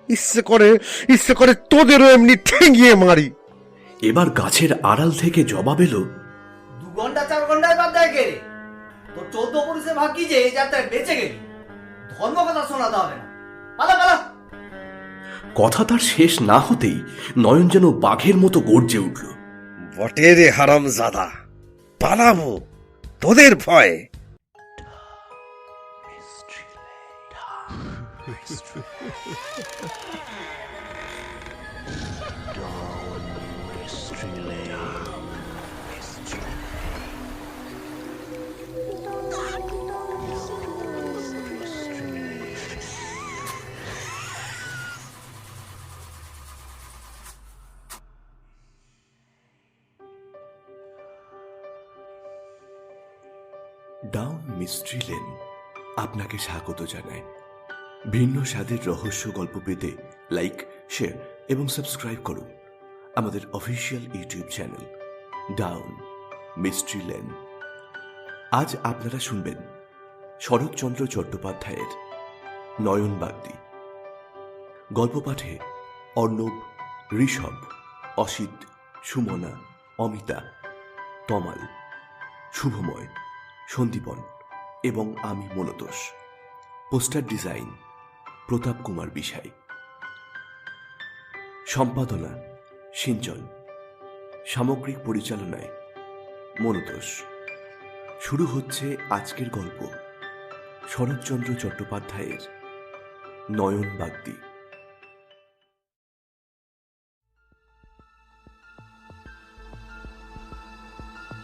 ইচ্ছে করে তোদেরও এমনি ঠেঙিয়ে মারি। এবার গাছের আড়াল থেকে জবাব এলো, 2 ঘন্টা 4 ঘন্টায় বাদ দেয় কে? তোর 14 পুরুষে ভাগ্যি যে এই যাত্রায় বেঁচে গেলি। ধর্ম কথা শোনাতে হবে না, পালা পালা। কথা তার শেষ না হতেই নয়ন যেন বাঘের মতো গর্জে উঠল। বটে রে হারামজাদা, পালাবো তোদের ভয়ে। ডাউন মিস্ট্রি লেন আপনাকে স্বাগত জানায়। ভিন্ন স্বাদের রহস্য গল্প পেতে লাইক, শেয়ার এবং সাবস্ক্রাইব করুন আমাদের official YouTube channel down mystery lane. আজ আপনারা শুনবেন শরৎচন্দ্র চট্টোপাধ্যায়ের নয়ন বাগদি। গল্প পাঠে অর্ণব, ঋষভ, অসিত, সুমনা, অমিতা, তমাল, শুভময়, সন্দীপন এবং আমি মনতোষ। পোস্টার ডিজাইন প্রতাপ কুমার বিশাই। সম্পাদনা সিঞ্চন। সামগ্রিক পরিচালনায় মনতোষ। শুরু হচ্ছে আজকের গল্প, শরৎচন্দ্র চট্টোপাধ্যায়ের নয়ন বাগদি।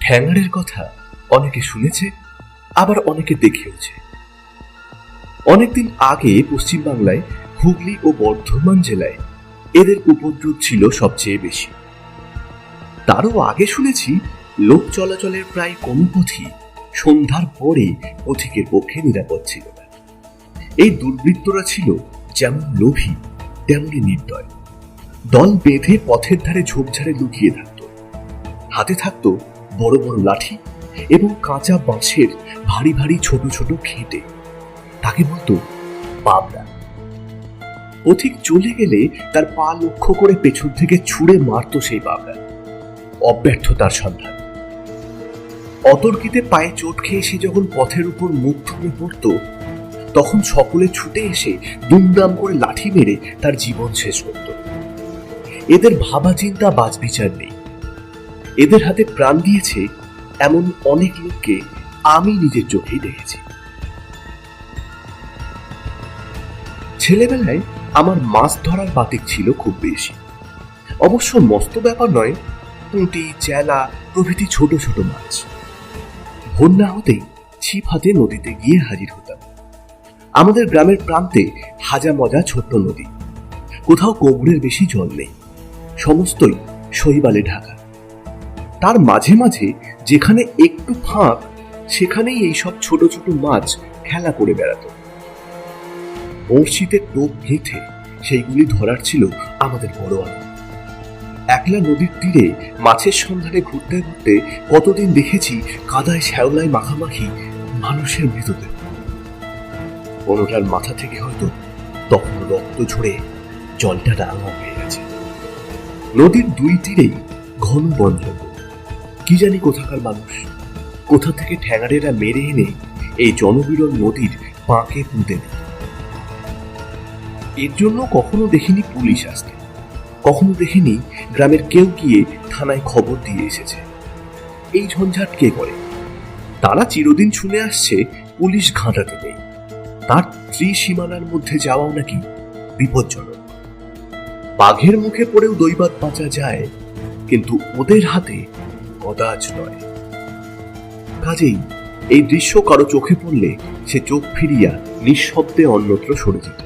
ঠ্যাঙাড়ের কথা অনেকে শুনেছে, আবার অনেকে দেখেওছে। অনেকদিন আগে পশ্চিমবাংলায় হুগলি ও বর্ধমান জেলায় এদের উপদ্রব ছিল সবচেয়ে বেশি। তারও আগে শুনেছি লোক চলাচলের প্রায় কোনো পথই সন্ধ্যার পরে পথিকের পক্ষে নিরাপদ ছিল না। এই দুর্বৃত্তরা ছিল যেমন লোভী তেমনি নির্দয়। দল বেঁধে পথের ধারে ঝোপঝাড়ে লুকিয়ে থাকত। হাতে থাকত বড় বড় লাঠি এবং কাঁচা বাঁশের ভারী ভারী ছোট ছোট খেটে। তাকে বলতো বাবলা। পথিক চলে গেলে তার পা লক্ষ্য করে পেছন থেকে ছুঁড়ে মারত সেই বাবলা। অব্যর্থতার সন্ধান। অতর্কিতে পায়ে চোট খেয়ে সে যখন পথের উপর মুখ থুবড়ে পড়ত, তখন সকলে ছুটে এসে দুমদাম করে লাঠি মেরে তার জীবন শেষ করত। এদের ভাবা চিন্তা বাছবিচার নেই। এদের হাতে প্রাণ দিয়েছে এমন অনেক লোককে আমি নিজের চোখেই দেখেছি। ছেলেবেলায় আমার মাছ ধরার বাতিক ছিল খুব বেশি। অবশ্য মস্ত ব্যাপার নয়, পুঁটি, চেলা প্রভৃতি ছোট ছোট মাছ। ভোর না হতেই ছিপ হাতে নদীতে গিয়ে হাজির হতাম। আমাদের গ্রামের প্রান্তে হাজা মজা ছোট্ট নদী। কোথাও কোমরের বেশি জল নেই, সমস্তই শৈবালে ঢাকা। তার মাঝে মাঝে যেখানে একটু ফাঁক, সেখানেই এইসব ছোট ছোট মাছ খেলা করে বেড়াত। বড়শিতে টোপ গেঁথে সেইগুলি ধরার ছিল আমাদের বড় আনন্দ। একলা নদীর তীরে মাছের সন্ধানে ঘুরতে ঘুরতে কতদিন দেখেছি কাদায় শ্যাওলায় মাখামাখি মানুষের মৃতদেহ। কোনোটার মাথা থেকে হয়তো তখন রক্ত ঝরে জলটা রাঙা হয়ে গেছে। নদীর দুই তীরেই ঘন বন জঙ্গল। কি জানি কোথাকার মানুষ কোথা থেকে ঠ্যাঙাড়েরা মেরে এনে এই জনবিরল নদীর বাঁকে পুঁতে দেয়। এর জন্য কখনো দেখিনি পুলিশ আসতে, কখনো দেখিনি গ্রামের কেউ গিয়ে থানায় খবর দিয়ে এসেছে। এই ঝঞ্ঝাট কে করে? তারা চিরদিন শুনে আসছে পুলিশ ঘাঁটাতে নেই, তার ত্রিসীমানার মধ্যে যাওয়াও নাকি বিপজ্জনক। বাঘের মুখে পড়েও দৈবাত বাঁচা যায়, কিন্তু ওদের হাতে কদাচ নয়। কাজেই এই দৃশ্য কারো চোখে পড়লে সে চোখ ফিরিয়া নিঃশব্দে অন্যত্র সরে যেত।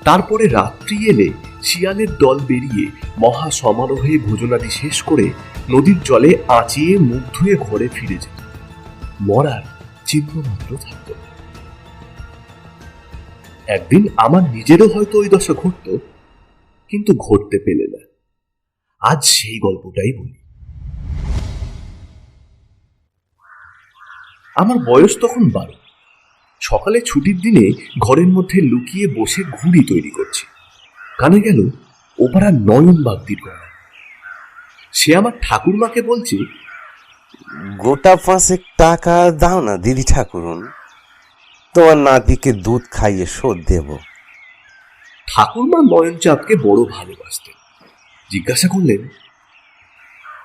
তারপরে রাত্রি এলে শিয়ালের দল বেরিয়ে মহা সমারোহে ভোজনাদি শেষ করে নদীর জলে আঁচিয়ে মুখ ধুয়ে ঘরে ফিরে যেত। মরার চিহ্ন মাত্র থাকত। একদিন আমার নিজেরও হয়তো ওই দশা ঘটত, কিন্তু ঘটতে পেলে না। আজ সেই গল্পটাই বলি। আমার বয়স তখন 12। সকালে ছুটির দিনে ঘরের মধ্যে লুকিয়ে বসে ঘুড়ি তৈরি করছি। কানে গেল ওপাড়া নয়ন বাগদির গলা। সে আমার ঠাকুরমাকে বলছে, গোটা 5 টাকা দাও না দিদি ঠাকুরুন, তোমার নাতিকে দুধ খাইয়ে শোধ দেব। ঠাকুরমা নয়নচাঁদকে বড় ভালোবাসতেন। জিজ্ঞাসা করলেন,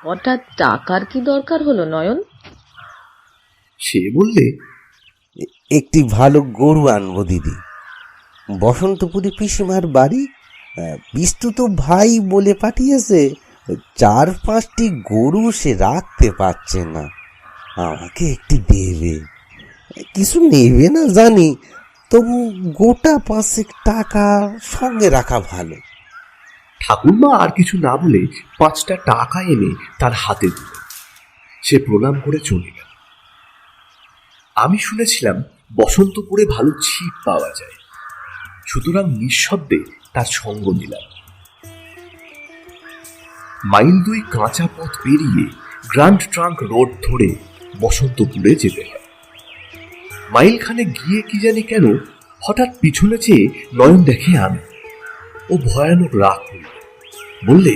হঠাৎ টাকার কি দরকার হলো নয়ন? সে বললে, একটি ভালো গরু আনবো দিদি। বসন্তপুরে পিসিমার বাড়ি, বিস্তু তো ভাই বলে পাঠিয়েছে 4-5টি গরু সে রাখতে পারছে না, আমাকে একটি দেবে। কিছু নেবে না জানি, তবু গোটা 5 টাকা সঙ্গে রাখা ভালো। ঠাকুরমা আর কিছু না বলে 5টা টাকা এনে তার হাতে দিল। সে প্রণাম করে চলে গেল। আমি শুনেছিলাম বসন্তপুরে ভালো ছিপ পাওয়া যায়, সুতরাং নিঃশব্দে তার সঙ্গ নিলাম। মাইল 2 কাঁচা পথ পেরিয়ে গ্র্যান্ড ট্রাঙ্ক রোড ধরে বসন্তপুরে যেতে হয়। মাইলখানে গিয়ে কি জানি কেন হঠাৎ পিছনে চেয়ে নয়ন দেখে আমি। ও ভয়ানক রাগ করল, বললে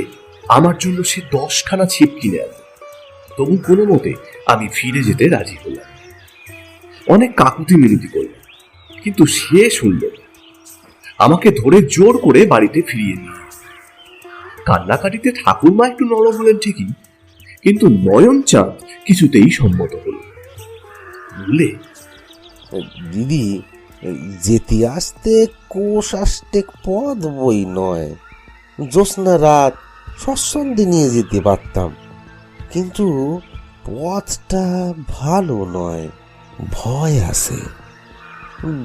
আমার জন্য সে 10খানা ছিপ কিনে আনবে। তবু কোনো মতে আমি ফিরে যেতে রাজি হলাম। অনেক কাকুতি মিনতি করলাম, কিন্তু সে শুনল না। আমাকে ধরে জোর করে বাড়িতে ফিরিয়ে নিয়ে কান্নাকাটিতে ঠাকুরমা একটু নরম হলেন ঠিকই, কিন্তু নয়নচাঁদ কিছুতেই সম্মত হল। বললে, দিদি, যেতে আসতে কোষ আষ্টেক পথ বই নয়, জ্যোৎস্না রাত সৎসন্ধে নিয়ে যেতে পারতাম, কিন্তু পথটা ভালো নয়, ভয় আছে।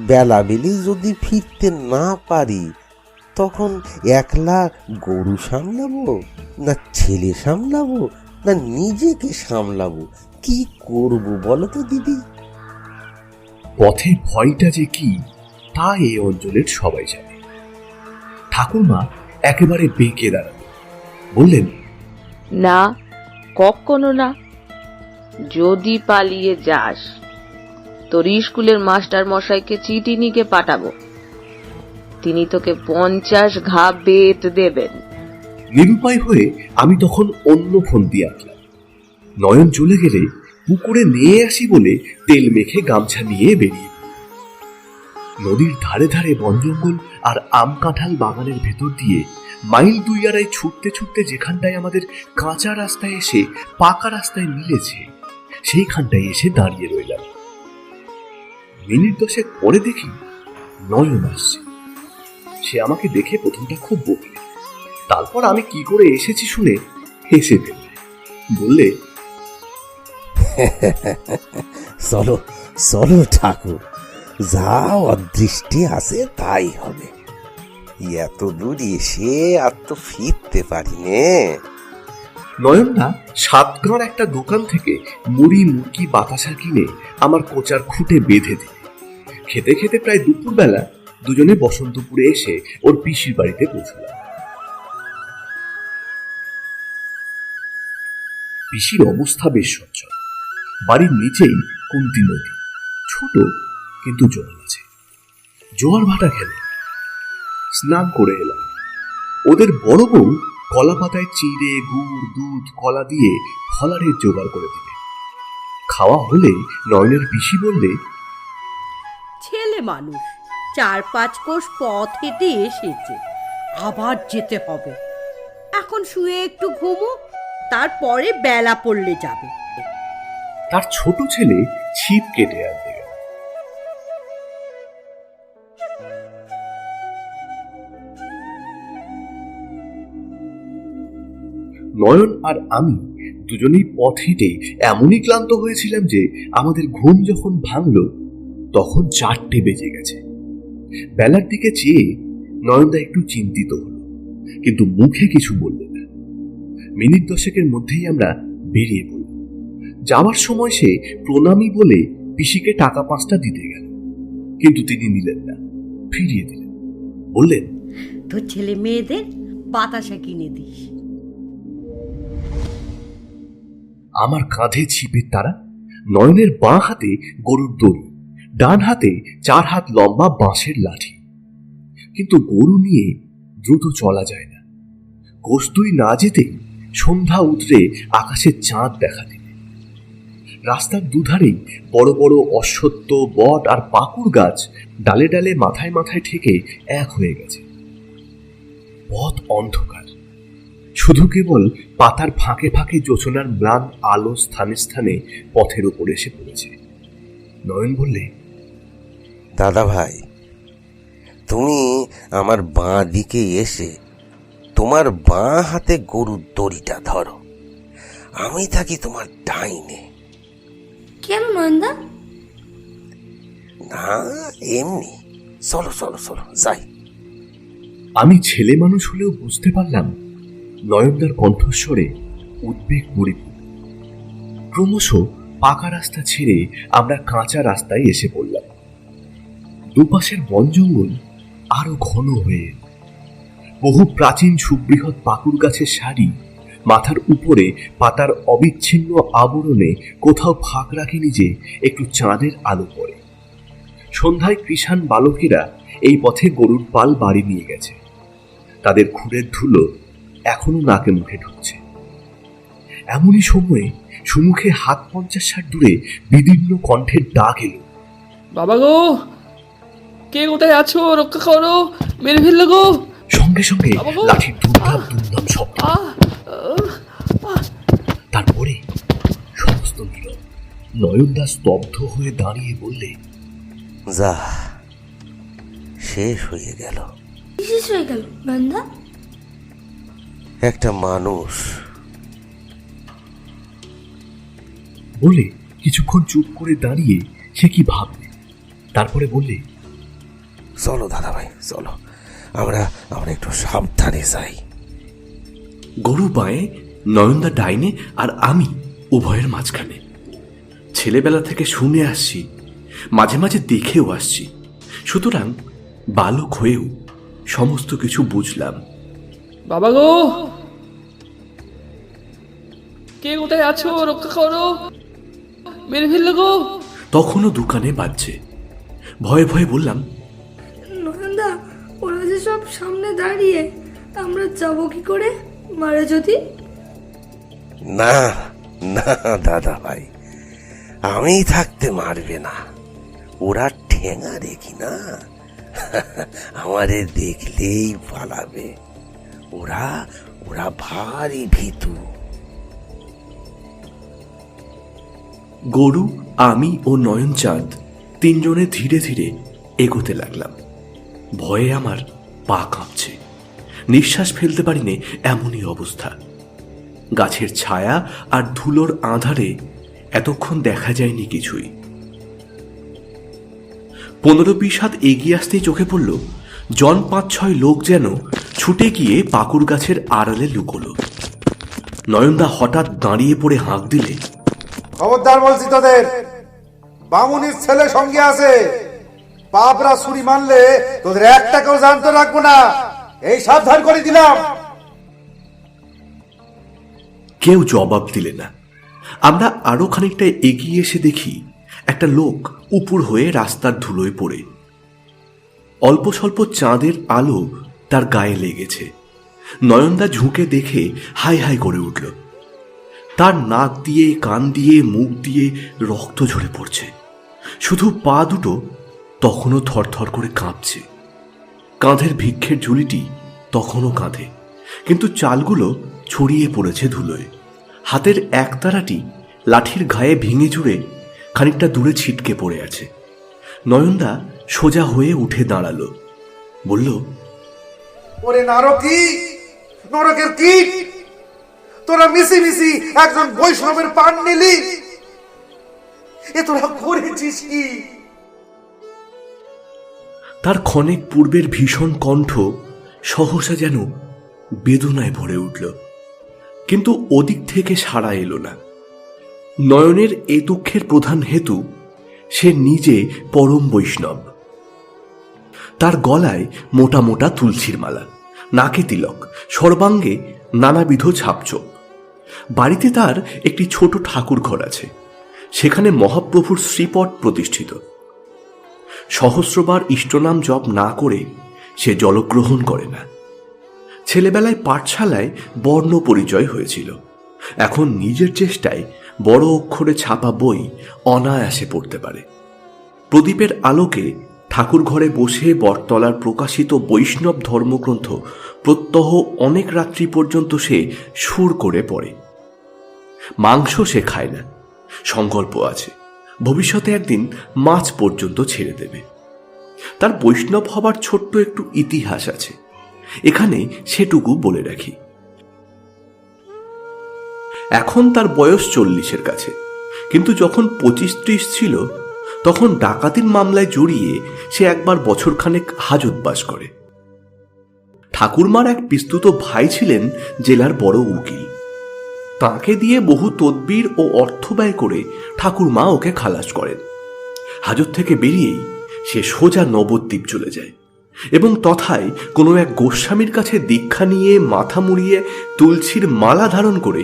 বেলাবেলি যদি ফিরতে না পারি, তখন একলা গরু সামলাবো না ছেলে সামলাবো না নিজেকে সামলাবো, কি করব বলো তো দিদি? পথে ভয়টা যে কি তা এই অঞ্চলের সবাই জানে। ঠাকুরমা একেবারে বেঁকে দাঁড়ালেন, বললেন, না, কখনো না। যদি পালিয়ে যাস, তোর স্কুলের মাস্টার মশাইকে চিঠি নিয়ে পাঠাবো, তিনি তোকে 50 ঘা বেত দেবেন। নিরুপায় হয়ে আমি তখন অন্য ফোন দিয়ে আঁকলাম। নয়ন চলে গেলে পুকুরে নিয়ে আসি বলে তেল মেখে গামছা নিয়ে বেরিয়ে নদীর ধারে ধারে বন জঙ্গল আর আম কাঁঠাল বাগানের ভেতর দিয়ে মাইল 2-2.5 ছুটতে ছুটতে যেখানটায় আমাদের কাঁচা রাস্তায় এসে পাকা রাস্তায় মিলেছে, সেইখানটায় এসে দাঁড়িয়ে রইলাম। মিনিট 10 পরে দেখি নয়ন আসছে। সে আমাকে দেখে প্রথমটা খুব বকলে, তারপর আমি কি করে এসেছি শুনে হেসে ফেললে। বললে, চলো চলো ঠাকুর, যা অদৃষ্টি আছে তাই হবে। এত দূর এসে আর তো ফিরতে পারি নে। নয়নদা সাতগাঁর একটা দোকান থেকে মুড়ি মুরকি বাতাসা কিনে আমার কোচার খুঁটে বেঁধে দিল। খেতে খেতে প্রায় দুপুরবেলা দুজনে বসন্তপুরে এসে ওর পিসির বাড়িতে পৌঁছলাম। পিসির অবস্থা বেশ সচ্ছল। বাড়ির নিচেই কুন্তি নদী, ছোট কিন্তু জল আছে। জোয়ার ভাটা খেলে স্নান করে এলাম। ওদের বড় বউ কলা পাতায় চিড়ে গুড় দুধ কলা দিয়ে ফলারের জোগাড় করে দিলে। খাওয়া হলে নয়নের পিসি বললে, ছেলে মানুষ 4-5 কোষ পথ হেঁটে এসেছে, আবার যেতে হবে। এখন শুয়ে একটু ঘুমো, তারপরে বেলা পড়লে যাবে। তার ছোট ছেলে ছিপ কেটে আনতে গেল। নয়ন আর আমি দুজনেই পথ হেঁটে এমনই ক্লান্ত হয়েছিলাম যে আমাদের ঘুম যখন ভাঙল তখন 4টে বেজে গেছে। বেলার দিকে চেয়ে নয়নদা একটু চিন্তিত হলো, কিন্তু মুখে কিছু বললে না। মিনিট 10 মধ্যেই আমরা বেরিয়ে পড়লাম। যাওয়ার সময় সে প্রণামী বলে পিসিকে টাকা 5টা দিতে গেল, কিন্তু তিনি নিলেন না, ফিরিয়ে দিলেন। বললেন, তোর ছেলে মেয়েদের বাতাসা কিনে দিস। আমার কাঁধে ছিপের তারা, নয়নের বাঁ হাতে গরুর দড়ি, ডান হাতে 4 হাত লম্বা বাঁশের লাঠি। কিন্তু গরু নিয়ে দ্রুত চলা যায় না। কোষদুই না যেতেই সন্ধ্যা উতরে আকাশে চাঁদ দেখা দিল। রাস্তার দুধারেই বড় বড় অশ্বত্থ, বট আর পাকুড় গাছ ডালে ডালে মাথায় মাথায় ঠেকে এক হয়ে গেছে। পথ অন্ধকার, শুধু কেবল পাতার ফাঁকে ফাঁকে জোছনার ম্লান আলো স্থানে স্থানে পথের উপর এসে পড়েছে। নয়ন বললে, দাদা ভাই, তুমি আমার বাঁ দিকে এসে তোমার বাঁ হাতে গরুর দড়িটা ধরো, আমি থাকি তোমার ডাইনে। কেন নন্দা? না, এমনি। চলো চলো চলো যাই। আমি ছেলে মানুষ হলেও বুঝতে পারলাম নয়নদার কণ্ঠস্বরে উদ্বেগ পরিপূর্ণ। ক্রমশ পাকা রাস্তা ছেড়ে আমরা কাঁচা রাস্তায় এসে পড়লাম। দুপাশের বন জঙ্গল আরো ঘন হয়ে এল। বহু প্রাচীন সুবৃহৎ পাকুড় গাছের সারি, মাথার উপরে পাতার অবিচ্ছিন্ন আবরণে কোথাও ফাঁক রাখেনি যে একটু চাঁদের আলো পড়ে। সন্ধ্যায় কৃষাণ বালকেরা এই পথে গরুর পাল বাড়ি নিয়ে গেছে। তাদের খুরের ধুলো এখনো নাকে মুখে ঢুকছে। এমনই সময়ে সুমুখে হাত 50-60 দূরে বিদীর্ণ কণ্ঠের ডাক এলো, বাবা গো, কে কোথায় আছো? রক্ষা করো, মেরে ফেললো গো। সঙ্গে সঙ্গে লাঠির দুমদাম দুমদাম শব্দ। তারপরে সমস্ত নীরব। নয়নদা স্তব্ধ হয়ে দাঁড়িয়ে বললে, যা, শেষ হয়ে গেল। শেষ হয়ে গেল নন্দা? একটা মানুষ। বলে কিছুক্ষণ চুপ করে দাঁড়িয়ে সে কি ভাবলে। তারপরে বললে, চলো দাদা ভাই, চলো, আমরা একটু সাবধানে যাই। গরু বাঁয়ে, নয়নদা ডাইনে, আর আমি উভয়ের মাঝখানে। ছেলেবেলা থেকে শুনে আসছি, মাঝে মাঝে দেখেও আসছি, সুতরাং বালক হয়েও সমস্ত কিছু বুঝলাম। বাবা গো, কে কোথায় আছো? রক্ষা করো, মেরে ফেললো গো। তখনও দোকানে বাজছে। ভয়ে ভয়ে বললাম, নন্দা, ওরা যে সব সামনে দাঁড়িয়ে, আমরা যাবো কি করে? মারা যদি? না না দাদা ভাই, আমি থাকতে মারবে না। ওরা ঠেঙা দেখি না, আমারে দেখলেই পালাবে। ওরা ওরা ভারী ভীতু। গরু, আমি ও নয়নচাঁদ তিনজনে ধীরে ধীরে এগোতে লাগলাম। ভয়ে আমার পা কাঁপছে, নিঃশ্বাস ফেলতে পারিনি, এমনই অবস্থা। গাছের ছায়া আর ধুলোর আঁধারে এতক্ষণ দেখা যায়নি কিছুই। 15-20 হাত এগিয়ে আসতেই চোখে পড়ল জন 5-6 লোক যেন ছুটে গিয়ে পাকুড় গাছের আড়ালে লুকোলো। নয়নদা হঠাৎ দাঁড়িয়ে পড়ে হাঁক দিলে, খবরদার বলছি তোদের, বামুনির ছেলে সঙ্গে আছে। পাপরা ছুরি মানলে তোদের একটাকেও জানতে রাখবো না, এই সাবধান করে দিলাম। কেউ জবাব দিলে না। আমরা আরো খানিকটা এগিয়ে এসে দেখি একটা লোক উপুর হয়ে রাস্তার ধুলোয় পড়ে। অল্প স্বল্প চাঁদের আলো তার গায়ে লেগেছে। নয়নদা ঝুঁকে দেখে হাই হাই করে উঠল। তার নাক দিয়ে, কান দিয়ে, মুখ দিয়ে রক্ত ঝরে পড়ছে। শুধু পা দুটো তখনও থরথর করে কাঁপছে। কাঁধের ভিক্ষের ঝুলিটি তখনও কাঁধে, কিন্তু চালগুলো ছড়িয়ে পড়েছে ধুলোয়। হাতের একতারাটি লাঠির ঘায়ে ভেঙে জুড়ে খানিকটা দূরে ছিটকে পড়ে আছে। নয়নদা সোজা হয়ে উঠে দাঁড়ালো, বলল, ওরে নরকি, নরকের কীট, তোরা মিশি মিশি একজন বৈষ্ণবের পান নিলি, এ তোরা করেছিস কি? তার ক্ষণেক পূর্বের ভীষণ কণ্ঠ সহসা যেন বেদনায় ভরে উঠল, কিন্তু ওদিক থেকে সাড়া এলো না। নয়নের এ দুঃখের প্রধান হেতু সে নিজে পরম বৈষ্ণব। তার গলায় মোটা মোটা তুলসীর মালা, নাকে তিলক, সর্বাঙ্গে নানাবিধ ছাপচোপ। বাড়িতে তার একটি ছোট ঠাকুর ঘর আছে, সেখানে মহাপ্রভুর শ্রীপট প্রতিষ্ঠিত। সহস্রবার ইষ্টনাম জপ না করে সে জলগ্রহণ করে না। ছেলেবেলায় পাঠশালায় বর্ণ পরিচয় হয়েছিল, এখন নিজের চেষ্টায় বড় অক্ষরে ছাপা বই অনায়াসে পড়তে পারে। প্রদীপের আলোকে ঠাকুর ঘরে বসে বটতলার প্রকাশিত বৈষ্ণব ধর্মগ্রন্থ প্রত্যহ অনেক রাত্রি পর্যন্ত সে সুর করে পড়ে। মাংস সে খায় না, সংকল্প আছে ভবিষ্যতে একদিন মাছ পর্যন্ত ছেড়ে দেবে। তার বৈষ্ণব হবার ছোট্ট একটু ইতিহাস আছে, এখানে সেটুকু বলে রাখি। এখন তার বয়স 40-এর কাছে, কিন্তু যখন 25-30 ছিল তখন ডাকাতির মামলায় জড়িয়ে সে একবার বছরখানেক হাজতবাস করে। ঠাকুরমার এক পিস্তুত ভাই ছিলেন জেলার বড় উকিল। তাকে দিয়ে বহু তদবির ও অর্থ ব্যয় করে ঠাকুরমা ওকে খালাস করেন। হাজত থেকে বেরিয়েই সে সোজা নবদ্বীপ চলে যায় এবং তথায় কোনো এক গোস্বামীর কাছে দীক্ষা নিয়ে মাথা মুড়িয়ে তুলসীর মালা ধারণ করে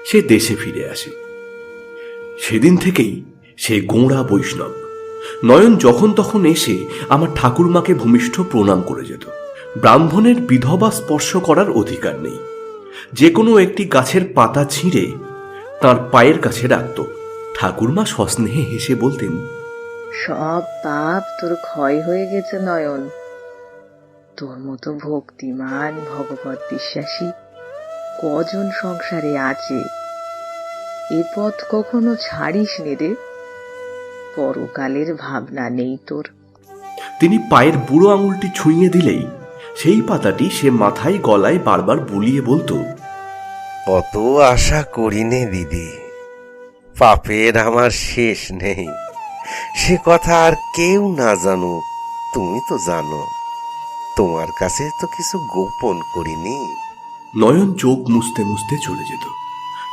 সে দেশে ফিরে আসে। সেদিন থেকেই সে গোঁড়া বৈষ্ণব। নয়ন যখন তখন এসে আমার ঠাকুরমাকে ভূমিষ্ঠ প্রণাম করে যেত। ব্রাহ্মণের বিধবা স্পর্শ করার অধিকার নেই। যে কোনো একটি গাছের পাতা ছিঁড়ে তার পায়ের কাছে রাখত। ঠাকুরমা সস্নেহে হেসে বলতেন, সব পাপ তোর ক্ষয় হয়ে গেছে নয়ন। তোর মতো ভক্তিমান ভগবত বিশ্বাসী কজন সংসারে আছে? এ পথ কখনো ছাড়িস নে রে, পরকালের ভাবনা নেই তোর। তিনি পায়ের বুড়ো আঙুলটি ছুঁয়ে দিলেই সেই পাতাটি সে মাথায় গলায় বারবার বুলিয়ে বলতো, অত আশা করিনে দিদি, পাপের আমার শেষ নেই। সে কথা আর কেউ না জানুক, তুমি তো জানো। তোমার কাছে তো কিছু গোপন করিনি। নয়ন চোখ মুছতে মুছতে চলে যেত।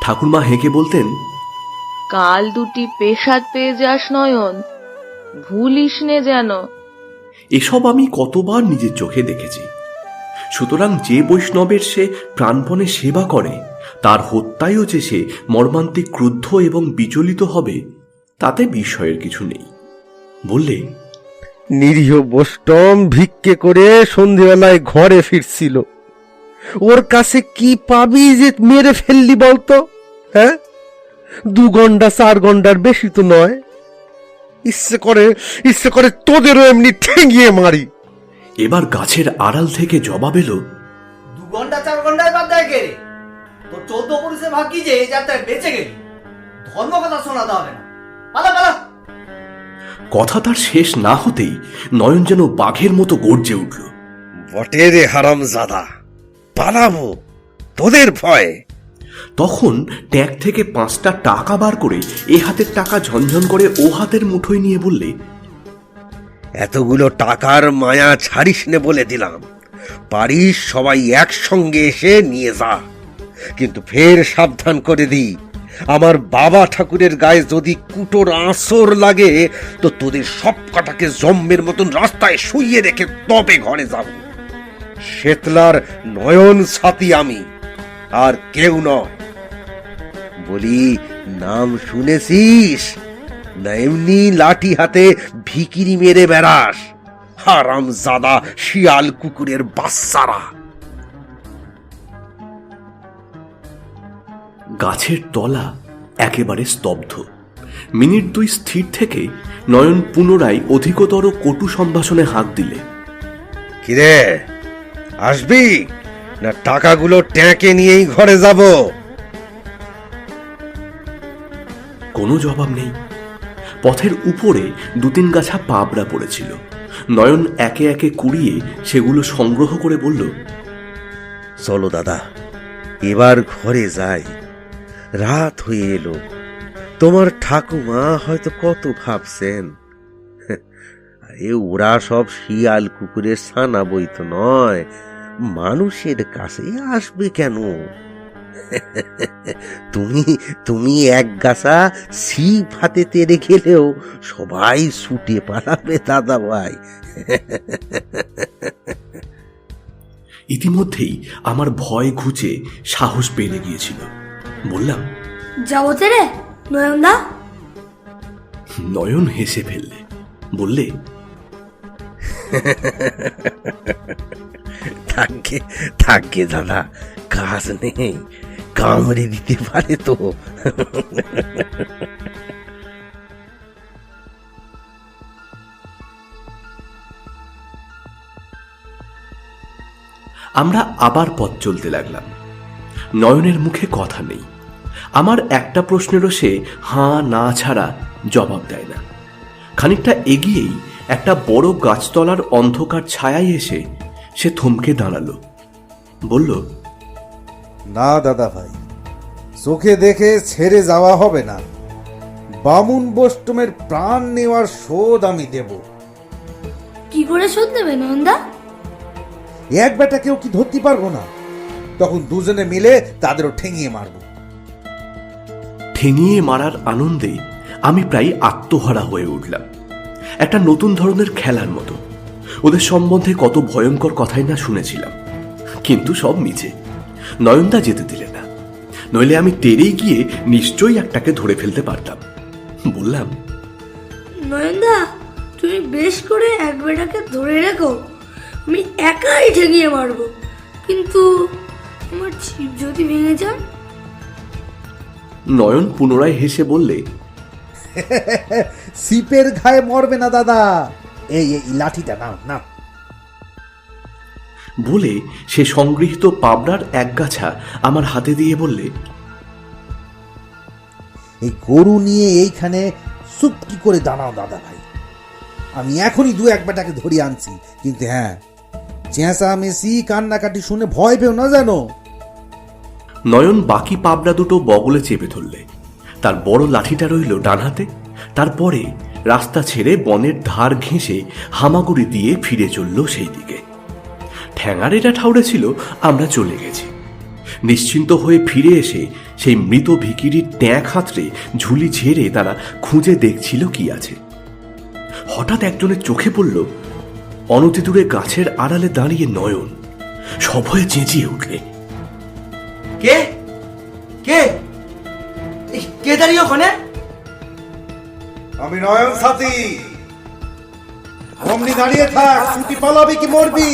ঠাকুরমা হেঁকে বলতেন, কাল দুটি পেশাদ পেয়ে যাস নয়ন, ভুলিস নে যেন। এসব আমি কতবার নিজের চোখে দেখেছি। সুতরাং যে বৈষ্ণবের সে প্রাণপণে সেবা করে, তার হত্যায়ও যে সে মর্মান্তিক ক্রুদ্ধ এবং বিচলিত হবে, তাতে বিস্ময়ের কিছু নেই। বললে, নিরীহ বৈষ্ণব ভিক্ষে করে সন্ধ্যেবেলায় ঘরে ফিরছিল, ওর কাছে কি পাবি যে মেরে ফেললি বলতো? হ্যাঁ, 2 ঘন্টা 4 ঘন্টার বেশি তো নয়। ইচ্ছে করে তোদেরও এমনি ঠেঙিয়ে মারি। এবার গাছের আড়াল থেকে জবাব এলো, 2 ঘন্টা 4 ঘন্টায় বাদ দেয় কে রে? তোর 14 পুরুষে ভাগ্যি যে এই যাত্রায় বেঁচে গেলি। ধর্ম কথা শোনাতে হবে না, পালা পালা। কথা তার শেষ না হতেই নয়ন যেন বাঘের মতো গর্জে উঠল। বটে রে হারামজাদা, পালাবো তোদের ভয়ে। তখন ট্যাগ থেকে 5টা টাকা বার করে এ হাতের টাকা ঝনঝন করে ও হাতের মুঠোয় নিয়ে বললে, এতগুলো টাকার মায়া ছাড়িস নে বলে দিলাম। পারিস সবাই একসঙ্গে এসে নিয়ে যা, কিন্তু ফের সাবধান করে দিই, আমার বাবা ঠাকুরের গায়ে যদি কুটোর আঁচড় লাগে তো তোদের সব কটাকে জম্মের মতন রাস্তায় শুইয়ে রেখে তবে ঘরে যাব। শেতলার নয়ন ছাতি আমি, আর কেউ নয়। বলি, নাম শুনেছিস না এমনি লাঠি হাতে ভিকিরি মেরে বেড়াস? হারামজাদা শিয়াল কুকুরের বাচ্চারা। গাছের তলা একেবারে স্তব্ধ। মিনিট 2 স্থির থেকে নয়ন পুনরায় অধিকতর কটু সম্ভাষণে হাঁক দিলে, কিরে, আসবি না টাকাগুলো ট্যাঁকে নিয়েই ঘরে যাব? কোনো জবাব নেই। পথের উপরে 2-3 গাছা পাবড়া পড়েছিল। নয়ন একে একে কুড়িয়ে সেগুলো সংগ্রহ করে বলল, চলো দাদা, এবার ঘরে যাই। রাত হয়ে এলো। তোমার ঠাকুমা হয়তো কত ভাবছেন। আরে ওরা সব শিয়াল কুকুরের ছানা বই তো নয়, মানুষের কাছে আসবে কেন? তুমি এক গাছা ছিপ হাতে তেড়ে গেলেও সবাই ছুটে পালাবে দাদা ভাই। ইতিমধ্যেই আমার ভয় ঘুচে সাহস বেড়ে গিয়েছিল। বললাম, যাবো রে নয়নদা। নয়ন হেসে ফেললে। বললে, থাকে থাকে দাদা, কাজ নেই, কামড়ে দিতে পারে তো। আমরা আবার পথ চলতে লাগলাম। নয়নের মুখে কথা নেই। আমার একটা প্রশ্নেরও সে হাঁ না ছাড়া জবাব দেয় না। খানিকটা এগিয়েই একটা বড় গাছতলার অন্ধকার ছায়ায় এসে সে থমকে দাঁড়ালো, বলল, না দাদা ভাই, চোখে দেখে ছেড়ে যাওয়া হবে না। বামুন বৈষ্ণবের প্রাণ নেওয়ার শোধ আমি দেব। কি করে শোধ দেবে নন্দা? এক বেটা কেউ কি ধরতে পারবো না? তখন দুজনে মিলে তাদেরও ঠেঙিয়ে মারবো। ঠেঙিয়ে মারার আনন্দে আমি প্রায় আত্মহারা হয়ে উঠলাম। একটা নতুন ধরনের খেলার মতো। ওদের সম্বন্ধে কত ভয়ঙ্কর কথাই না শুনেছিলাম, কিন্তু সব মিছে। নয়নদা যেতে দিলে না, নইলে আমি তেড়েই গিয়ে নিশ্চয়ই একটাকে ধরে ফেলতে পারতাম। বললাম, নয়নদা, তুমি বেশ করে এক বেটাকে ধরে রেখো, আমি একাই ঠেঙিয়ে মারবো। কিন্তু আমার ছিপ যদি ভেঙে যায়? নয়ন পুনরায় হেসে বললে, সিপের ঘায়ে মরবে না দাদা, এই এই লাঠিটা নাও নাও। বলে সে সংগৃহীত পাবড়ার একগাছা আমার হাতে দিয়ে বললে, এই গরু নিয়ে এইখানে চুপটি করে দাঁড়াও দাদা ভাই, আমি এখনই দু এক বেটাকে ধরিয়ে আনছি। কিন্তু হ্যাঁ, চেঁচামেচি কান্নাকাটি শুনে ভয় পেও না জানো। নয়ন বাকি পাবড়া দুটো বগলে চেপে ধরলে। তার বড় লাঠিটা রইল ডান হাতে। তারপরে রাস্তা ছেড়ে বনের ধার ঘেঁষে হামাগুড়ি দিয়ে ফিরে চলল সেই দিকে। ঠ্যাঙাড়েটা ঠাউরে ছিল আমরা চলে গেছি। নিশ্চিন্ত হয়ে ফিরে এসে সেই মৃত ভিকিরির ট্যাঁক হাতড়ে ঝুলি ঝেড়ে তারা খুঁজে দেখছিল কি আছে। হঠাৎ একজনের চোখে পড়ল অনতি দূরে গাছের আড়ালে দাঁড়িয়ে নয়ন। সভয়ে চেঁচিয়ে উঠলে, কে কে এই কে দাঁড়িয়ে ওখানে? আমি নয়ন সাথী। অমনি দাঁড়িয়ে থাক, ছুটি পালাবি কি মরবি?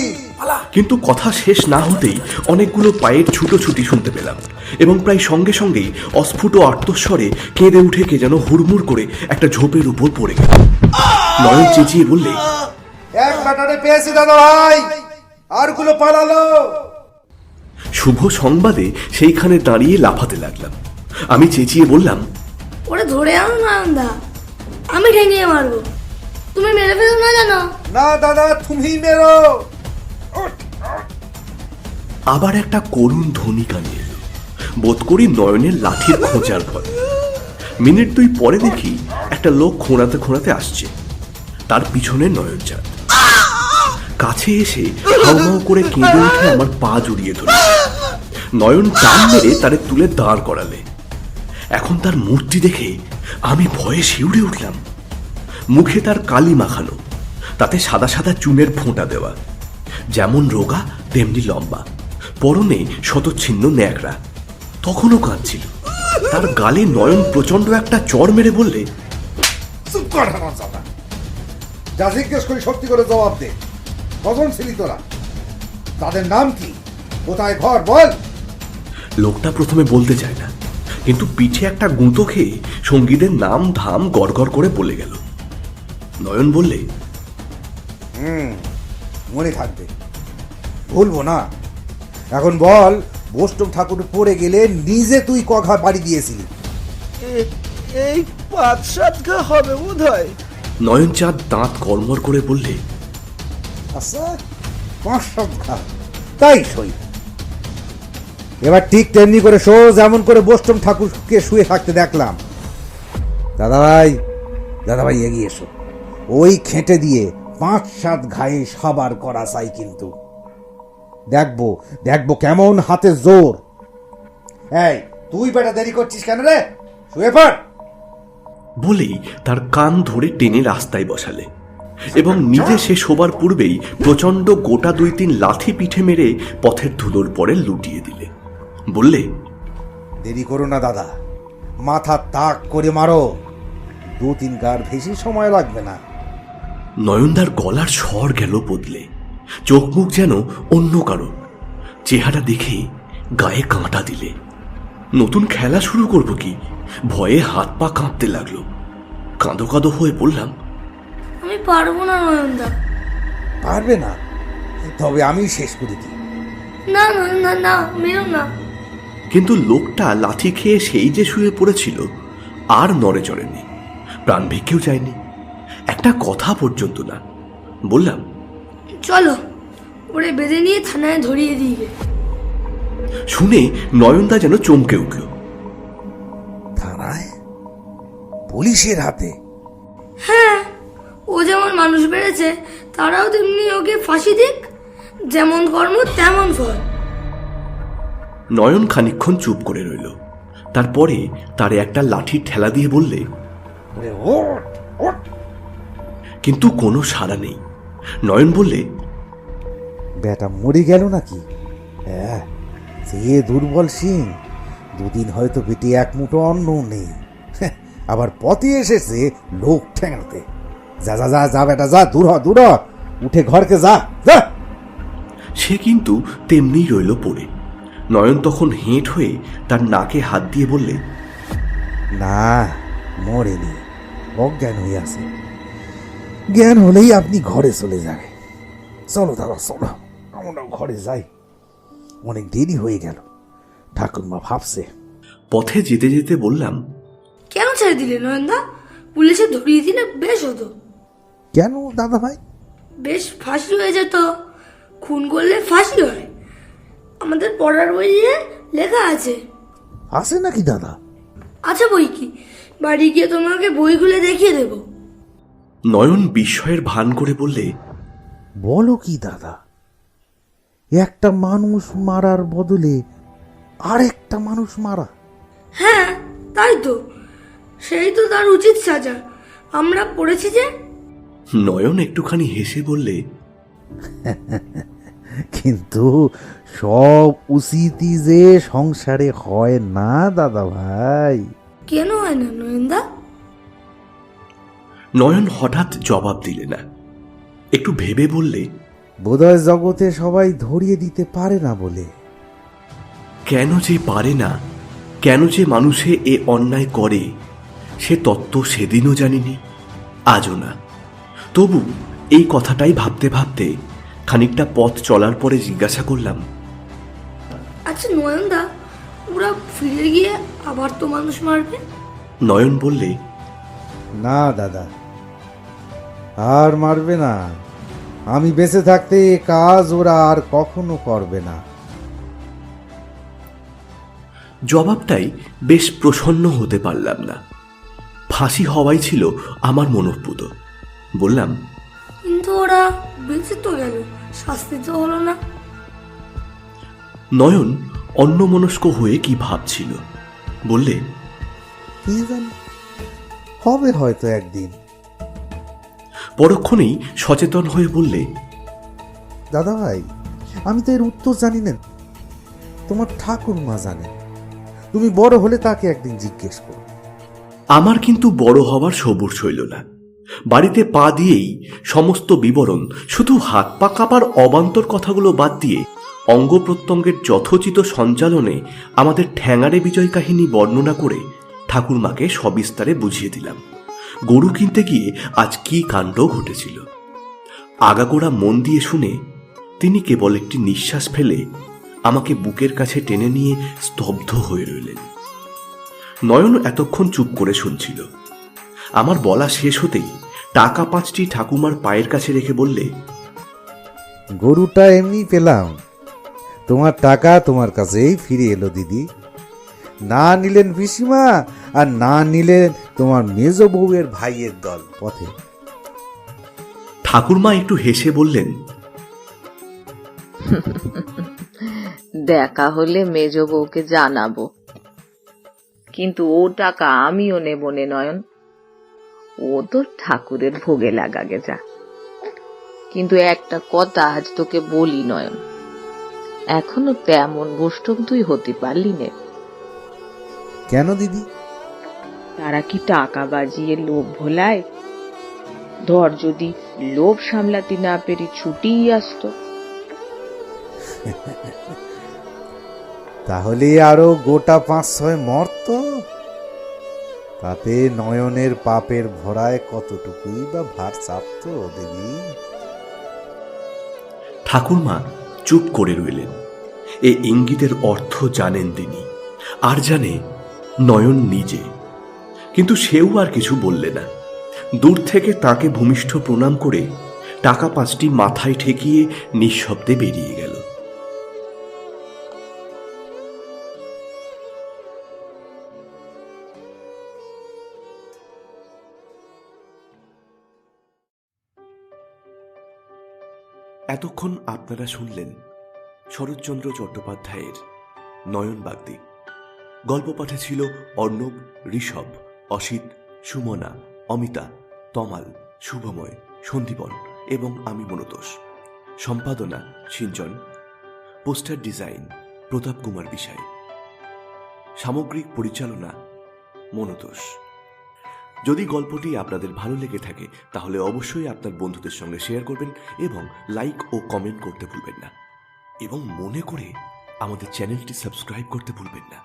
কিন্তু কথা শেষ না হতেই অনেকগুলো পায়ের ছুটোছুটি শুনতে পেলাম, এবং প্রায় সঙ্গে সঙ্গেই অস্ফুট আর্তস্বরে কেঁদে উঠে কে যেন হুড়মুড় করে একটা ঝোপের উপর পড়ে গেল। নয়ন চেঁচিয়ে বললে, এক বেটারে পেয়েছি দাদা ভাই, আর গুলো পালালো। শুভ সংবাদে সেইখানে দাঁড়িয়ে লাফাতে লাগলাম। আমি চেঁচিয়ে বললাম, ওরে ধরে আনো নয়নদা, আমি ঠেঙিয়ে মারবো। তুমি মেরে ফেলো না জানো? না দাদা, তুমি মেরো। আবার একটা করুণ ধ্বনি কানে এলো। বোধ করি নয়নের লাঠির খোঁচার ভয়। মিনিট দুই পরে দেখি একটা লোক খোঁড়াতে খোঁড়াতে আসছে। তার পিছনে নয়নচাঁদ। কাছে এসে হাউমাউ করে কেঁদে উঠে আমার পা জড়িয়ে ধরল। নয়ন টান মেরে তারে তুলে দাঁড় করালে। এখন তার মূর্তি দেখে আমি ভয়ে শিউরে উঠলাম। মুখে তার কালি মাখানো, তাতে সাদা সাদা চুনের ফোঁটা দেওয়া, যেমন রোগা তেমনি লম্বা, পরনে শতচ্ছিন্ন ন্যাকড়া। তখনও কাঁদছিল। তার গালে নয়ন প্রচন্ড একটা চড় মেরে বললে, চুপ কর হারামজাদা। যা জিজ্ঞেস করি সত্যি করে জবাব দে। কজন ছিলি তোরা? তাদের নাম কি? কোথায় ঘর বল? লোকটা প্রথমে বলতে চায় না, কিন্তু পিঠে একটা গুঁতো খেয়ে সঙ্গীদের নাম ধাম গড়গড় করে বলে গেল। নয়ন বললে, মনে থাকবে, ভুলবো না। এখন বল, বৈষ্ণব ঠাকুর পড়ে গেলে নিজে তুই কঘা বাড়ি দিয়েছিলি? এই ৫-৭ ঘা হবে বোধ হয়। নয়নচাঁদ দাঁত কর্মর করে বললে, আচ্ছা, ৫-৭ ঘা, তাই সই। এবার ঠিক তেমনি করে শো, যেমন করে বৈষ্ণব ঠাকুরকে শুয়ে থাকতে দেখলাম। দাদা ভাই এগিয়ে এসো। ওই খেটে দিয়ে ৫-৭ ঘায়ে সাবার করা চাই, কিন্তু দেখবো কেমন হাতে জোর। এই তুই বেটা দেরি করছিস কেন রে? শুয়ে পড়। বলেই তার কান ধরে টেনে রাস্তায় বসালে, এবং নিজে সে শোবার পূর্বেই প্রচন্ড গোটা ২-৩ লাথি পিঠে মেরে পথের ধুলোর পরে লুটিয়ে দিলে। বললে, দেরি করো না দাদা, মাথা তাক করে মারো। ২-৩ গার বেশি সময় লাগবে না। নয়নদার গলার স্বর গেল বদলে, চোখ মুখ যেন অন্য কারো। চেহারা দেখে গায়ে কাঁটা দিলে। নতুন খেলা শুরু করব কি, ভয়ে হাত পা কাঁপতে লাগলো। কাঁদো কাঁদো হয়ে বললাম, আমি পারবো না নয়নদা। পারবে না? তবে আমি শেষ করে দিই। না না না না, মেরো না। কিন্তু লোকটা লাথি খেয়ে সেই যে শুয়ে পড়েছিল আর নড়ে চড়েনি, প্রাণ ভিক্ষেও যায়নি, একটা কথা পর্যন্ত না। বললাম, চলো ওরে বেঁধে নিয়ে থানায় ধরিয়ে দিবে। শুনে নয়নদা যেন চমকে উঠল। থানায়? পুলিশের হাতে? হ্যাঁ, ও যেমন মানুষ বেড়েছে, তারাও তেমনি ওকে ফাঁসি দিক। যেমন কর্ম তেমন ফল। নয়ন খানিকক্ষণ চুপ করে রইল, তারপরে তারে একটা লাঠির ঠেলা দিয়ে বললে, ওরে ওঠ ওঠ। কিন্তু কোনো সাড়া নেই। নয়ন বললে, বেটা মরে গেল নাকি? হ্যাঁ, সে দুর্বল সিং, দুদিন হয়তো পেটে এক মুঠো অন্ন নেই, আবার পথে এসেছে লোক ঠেঙাতে। যা যা যা যা বেটা যা, দূর হ দূর হ, উঠে ঘরকে যা যা। সে কিন্তু তেমনি রইল পড়ে। নয়ন তখন হেঁট হয়ে তার নাকে হাত দিয়ে বললে, না, মরেনি, অজ্ঞান হয়ে আছে। জ্ঞান হলেই আপনি ঘরে চলে যাবে। চলো দাদা চলো, আমরা ঘরে যাই, অনেক দেরি হয়ে গেল, ঠাকুরমা ভাবছে। পথে যেতে যেতে বললাম, কেন ছেড়ে দিলে নয়নদা? পুলিশে ধরিয়ে দিলে বেশ হতো। কেন দাদা ভাই? বেশ ফাঁসি হয়ে যেত। খুন করলে ফাঁসি হয়, আমাদের পড়ার বইয়ে লেখা আছে। আছে নাকি দাদা? আচ্ছা, বই কি? বাড়ি গিয়ে তোমাকে বই খুলে দেখিয়ে দেব। নয়ন বিস্ময়ের ভান করে বললে, বলো কি দাদা? একটা মানুষ মারার বদলে আরেকটা মানুষ মারা? হ্যাঁ, তাই তো। সেই তো তার উচিত সাজা। আমরা পড়েছি যে। নয়ন একটুখানি হেসে বললে, কিন্তু সব উচিতই যে সংসারে হয় না দাদা ভাই। কেন হয় না নয়নদা? নয়ন হঠাৎ জবাব দিলে না, একটু ভেবে বললে, বোধহয় জগতে সবাই ধরিয়ে দিতে পারে না বলে। কেন যে পারে না, কেন যে মানুষে এ অন্যায় করে, সে তত্ত্ব সেদিনও জানিনি, আজও না। তবু এই কথাটাই ভাবতে ভাবতে খানিকটা পথ চলার পরে জিজ্ঞাসা করলাম, আচ্ছা নয়নদা, ওরা ফিরে গিয়ে আবার তো মানুষ মারবে? নয়ন বললে, না দাদা, আর মারবে না। আমি বেঁচে থাকতে এ কাজ ওরা আর কখনো করবে না। জবাবটাই বেশ প্রসন্ন হতে পারলাম না। ফাঁসি হওয়াই ছিল আমার মনোপুত। বললাম, কিন্তু ওরা বেঁচে তো গেল, শাস্তি তো হলো না। নয়ন অন্যমনস্ক হয়ে কি ভাবছিল, বললে, কি জানি, হবে হয়তো একদিন। পরক্ষণেই সচেতন হয়ে বললে, দাদা ভাই, আমি তো এর উত্তর জানি না, তোমার ঠাকুরমা জানে। তুমি বড় হলে তাকে একদিন জিজ্ঞেস করো। আমার কিন্তু বড় হওয়ার সবুর সইল না। বাড়িতে পা দিয়েই সমস্ত বিবরণ, শুধু হাত পা কাঁপার অবান্তর কথাগুলো বাদ দিয়ে অঙ্গ প্রত্যঙ্গের যথোচিত সঞ্চালনে আমাদের ঠ্যাঙারে বিজয় কাহিনী বর্ণনা করে ঠাকুরমাকে সবিস্তারে বুঝিয়ে দিলাম গরু কিনতে গিয়ে আজ কি কাণ্ড ঘটেছিল। আগাগোড়া মন দিয়ে শুনে তিনি কেবল একটি নিঃশ্বাস ফেলে আমাকে বুকের কাছে টেনে নিয়ে স্তব্ধ হয়ে রইলেন। নয়ন এতক্ষণ চুপ করে শুনছিল। আমার বলা শেষ হতেই টাকা 5টি ঠাকুমার পায়ের কাছে রেখে বললে, গরুটা এমনি পেলাম, তোমার টাকা তোমার কাছেই ফিরে এলো দিদি। না নিলেন পিসিমা, আর না নিলেন তোমার মেজ বউয়ের ভাইয়ের দল পথে। ঠাকুরমা একটু হেসে বললেন, দেখা হলে মেজ বউকে জানাবো, কিন্তু ও টাকা আমিও নেব নে নয়ন। ও তো ঠাকুরের ভোগে লাগাগে যা। কিন্তু একটা কথা আজ তোকে বলি নয়ন, এখনো তেমন বৈষ্ণব তুই হতে পারলি নে। কেন দিদি? তারা কি টাকা বাজিয়ে লোক ভোলায়? ধর যদি লোভ সামলাতে না পেরে ছুটিই আসতো। তাহলে আরো গোটা 5-6 মর্ত, তাতে নয়নের পাপের ভরায় কতটুকুই বা ভার চাপতো দেবী। ঠাকুরমা চুপ করে রইলেন। এ ইঙ্গিতের অর্থ জানেন তিনি, আর জানে নয়ন নিজে, কিন্তু সেও আর কিছু বললে না। দূর থেকে তাকে ভূমিষ্ঠ প্রণাম করে টাকা 5টি মাথায় ঠেকিয়ে নিঃশব্দে বেরিয়ে গেল। এতক্ষণ আপনারা শুনলেন শরৎচন্দ্র চট্টোপাধ্যায়ের নয়ন বাগদি। গল্প পাঠে ছিল অর্ণব, ঋষভ, অসিত, সুমনা, অমিতা, তমাল, শুভময়, সন্দীপন এবং আমি মনতোষ। সম্পাদনা সিঞ্চন। পোস্টার ডিজাইন প্রতাপ কুমার বিষয়। সামগ্রিক পরিচালনা মনতোষ। যদি গল্পটি আপনাদের ভালো লেগে থাকে তাহলে অবশ্যই আপনার বন্ধুদের সঙ্গে শেয়ার করবেন এবং লাইক ও কমেন্ট করতে ভুলবেন না, এবং মনে করে আমাদের চ্যানেলটি সাবস্ক্রাইব করতে ভুলবেন না।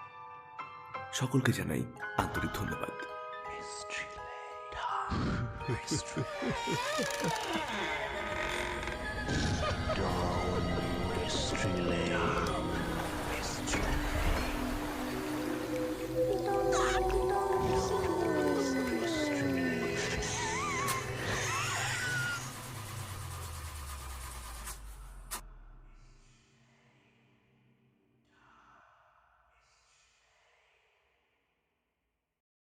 সকলকে জানাই আন্তরিক ধন্যবাদ। Mystery Lane.